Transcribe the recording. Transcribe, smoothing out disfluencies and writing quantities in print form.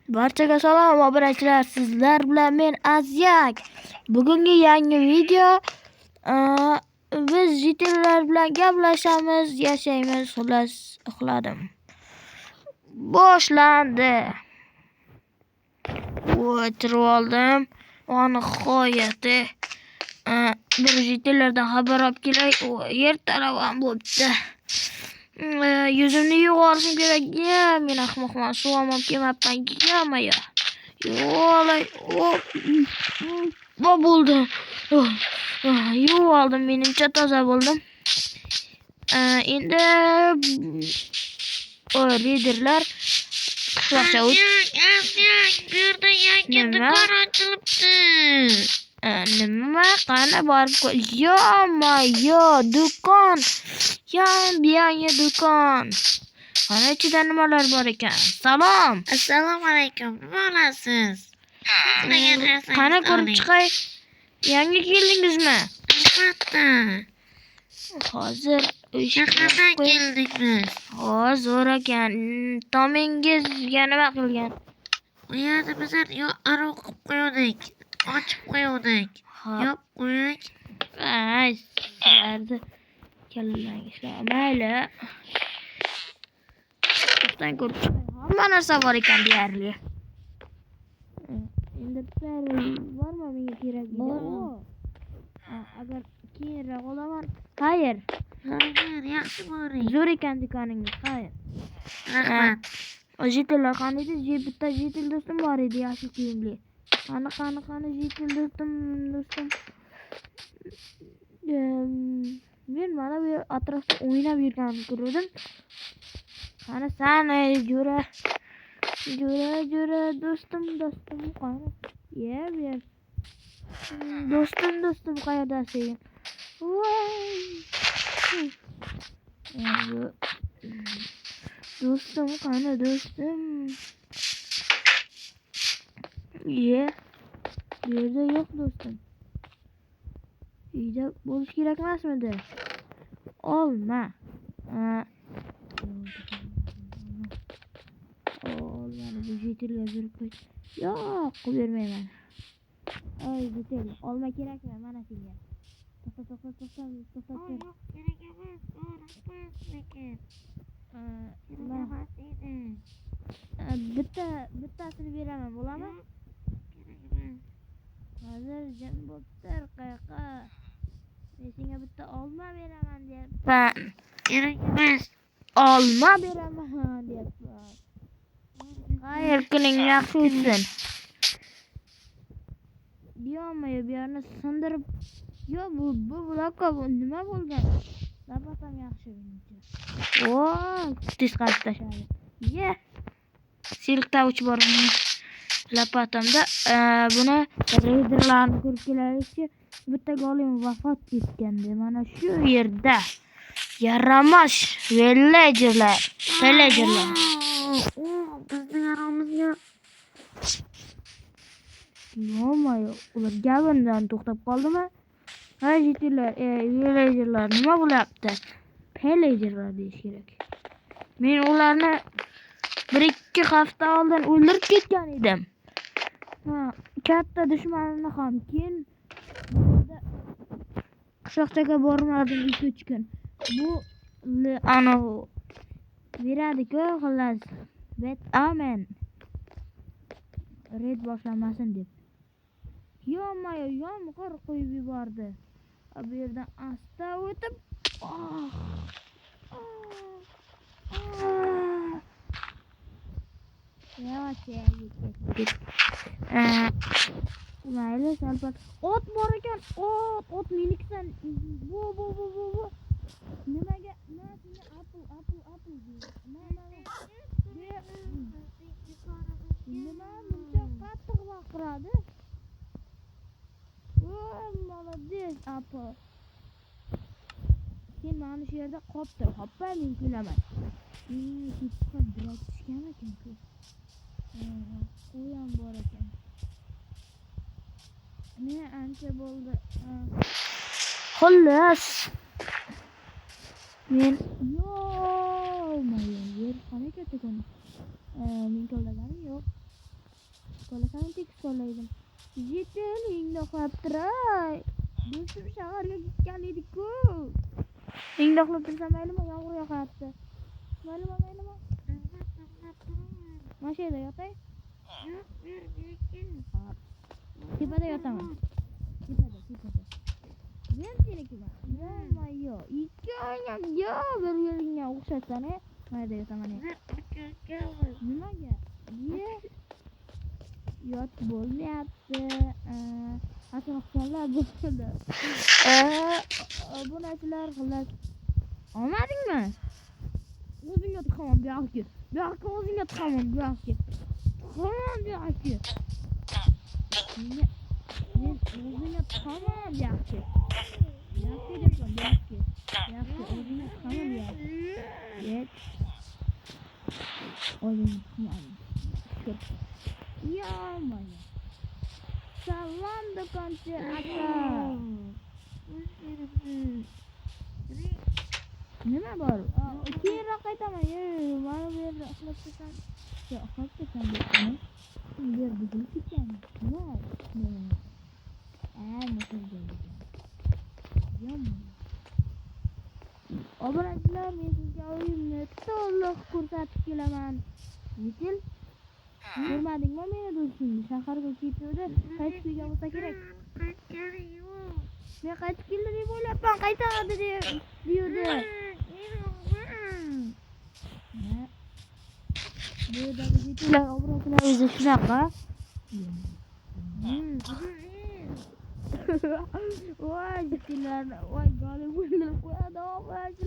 Barchaga salom obunachilar, sizlar bilan men Azyak. Bugungi yangi video biz jitillar bilan gaplashamiz, yashaymiz, xullas uxladim. Boshlandi. O'tirib oldim. Nihoyatda bir jitillardan xabar olib kelay. Ertalab bo'pti. Yüzümni yuvib olishim kerak. Men ahmoqman, suv ham olib kelmabman. Yamaya. Yo'lay. Va bo'ldi. Yuvib oldim, menimcha toza bo'ldim. Endi liderlar qishloqcha yerda yangi do'kon ochilibdi. Nima? Qani borib yo do'kon. Yangi do'kon. Qani ichida nimalar bor ekan? Salom. Assalomu alaykum. Nima olasiz? Qani ko'rib chiqay. Yangi keldingizmi? Albatta. Hozir Shahardan keldik biz. Zo'r ekan. Tomingizga nima qilgan? U yerda bizlar aroq qilib qo'ydik. Ochib qo'ydik. Yop qo'ydik. Sizlarni kallangizga mayli. To'xtang ko'rib chiqay. Hamma narsa bor ekan deyarli. Endi bormi menga kerak? Agar keyinroq olaman. Xayr, yaxshi boring. zo'r ekan do'koningiz. Xayr. Rahmat. Jitillar qani edi? Bitta jitil do'stim bor edi, yashil kiyimli. Qani jitil do'stim. Men mana bu atrofda o'ynab yurganini ko'rdim. Qani sani jo'ra do'stim qani? Yer. Do'stim qayerdasiz? Do'stim qani do'stim? Bu yerda yo'q do'stim. Uyda bo'lish kerak emasmidi? Olma. Olmani bu jitilga berib qo'y. Yo'q, bermayman. Ay, jitil, olma kerakmi? Mana senga. To'xta. Kerak emas. Lekin. Bittasini beraman, bo'ladimi? Kerak emas. Hozir jim bo'pti, qayoqqa? Men senga bitta olma beraman deyapman. Kerak emas. Olma beraman deyapman. Xayr, kuning yaxshi o'tsin. Bu yerni sindirib. Yo, bu blokka nima bo'lgan? Lapatam yaxshi menimcha. Tez qilib tashladi. Silktovchi bor lapatamda. Buni reyderlarni ko'rib kelaylikchi. Bitta golim vafot etgandi. Mana shu yerda. Yaramas villagerlar. Bizning aramizga Yo'mayo, ular gavundan to'xtab qoldimi? Jitillar, villagerlar nima bo'lyapti? Villagerlar deyish kerak. Men ularni 1-2 hafta oldin o'ldirib ketgan edim. Katta dushmanimni ham keyin qishloqchaga bormadim 2-3 kun. Bu beradi-ku, xullas. Amen. Red boshlanmasin deb. Yo'mayo, yomg'ir qo'yib yubordi. Bu yerdan asta o'tib, mayli, salpat. Ot bor ekan, ot meniksan. Bu. Nimaga? Apple deydi. Nima buncha qattiq baqiradi? Молодец, Apple. Sen mana shu yerda qolib tur. Hoppa, men kelaman. Ketib biroz tushgan ekan-ku. Qo'yam bor ekan. Men ancha bo'ldi. Xullas. Men yer qani ketgan. Men qo'llaganim yo'q. qolasam tekis qolaydim. Yetilingni qo'yibtiray. Do'stim shaharga ketgan edi-ku. Ingni uxlab tursam maylimi? Yomg'ir yog'yapti. Maylimi? Mana shu yerda yotay. Yo'q, bu yerga Tepada yotaman. Tepada. Men senikiman. Yo, ikki oynak yo bir-biringga o'xshatsan-a. Mayda yotaman. Nimaga? Yot bo'lmayapti. Atrofdagilar bo'ldi. Bu narsalar xullas. Olmadingmi? O'zingga tiqaman bu yoqqa. Bu yoqqa o'zingga tiqaman bu yoqqa. Tiqaman bu yoqqa. Men o'zingga tiqaman bu yoqqa. Bu yoqqa debman bu yoqqa. Bu yoqqa o'zingga tiqaman bu yoqqa. Yet. O'zingga tiqaman. Yomon. Salom do'konchi aka. Nima bor? Keyinroq qaytaman. Mana bu yerda uxlab tursam. Yo, uxlab tursam deyapman. Bu yerda buzilib ketgan. Nima? Yomon. Obunachilar, men sizga o'yimni to'liq ko'rsatib kelaman. Yetil. Ko'rmadingmi meni do'stimni? Shaharga ketuvdi. Qaytib kelgan bo'lsa kerak. Qaytgani yo'q. Men qaytib keldi deb o'ylabman. Qaytadi deydi. Bu yerdagi yetillar, obunachilar o'zi shunaqa. Voy, yetillar, voy, g'olib bo'lib qo'yadi obunachilar.